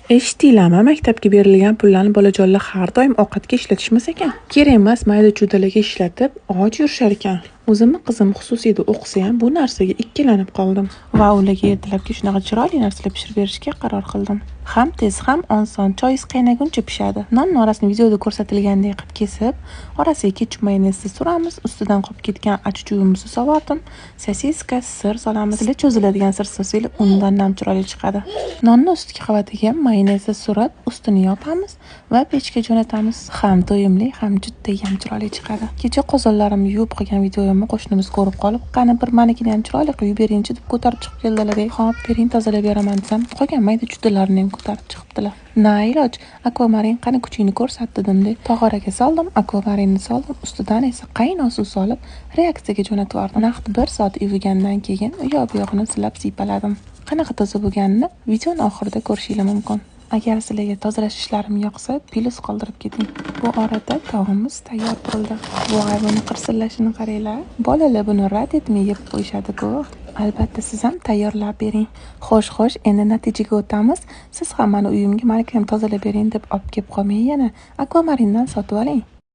Eshitdinglarmi, maktabga berilgan pullarni bolajonlar har doim ovqatga ishlatishmas ekan. Kerak emas mayda chuydalarga ishlatib, och yurishar ekan. O'zimni qizim xususiyda o'qisa ham bu narsaga ikkilanib qoldim va ularga ertalabki shunaqa chiroyli narsalar pishirib berishga qaror qildim. Ham tez, ham oson, choyingiz qaynaguncha pishadi. Non orasini videoda ko'rsatilgandek qilib kesib, orasiga ketchup mayonezni suramiz, ustidan qolib ketgan achuchugimizni sovordim, sosiska, sir solamiz. Sizlar cho'ziladigan sir solsanglar, undan ham chiroyli chiqadi. Nonni ustki qavatiga mayonezni surib, ustini yopamiz va pechga jo'natamiz. Ham to'yimli, ham judayam chiroyli chiqadi. Kecha qozonlarimni yuvib qo'ygan videomni qo'shnimiz ko'rib qolib, qani bir manikini ham chiroyli qilib beringchi deb ko'tarib chiqib keldilar. Xo'p, bering tozalab beraman desam, qolgan mayda chudalarni ham ko'tarib chiqibdilar. Na iloj, akvamarin qani kuchingni ko'rsatdi demdi. Tog'oraga soldim, akvamarinni soldim, ustidan esa qaynoq suv solib, reaksiyaga jo'natib yubordim. Naqd 1 soat yuvigandan keyin u yoq bu yog'ini silab siypaladim. Qanaqa toza bo'lganini videoning oxirida ko'rishingiz mumkin. Agar sizlarga tozalash ishlarim yoqsa, plus qoldirib keting. Bu orada taomimiz tayyor bo'ldi. Voy, buni qirsillashini qaranglar. Bolalar buni rad etmay yeb qo'yishadi-ku. Albatta siz ham tayyorlab bering. Xo'sh, endi natijaga o'tamiz. Siz ham mani uyimga malikam tozalab bering deb olib kelib qolmang yana. Akvamarindan sotib oling.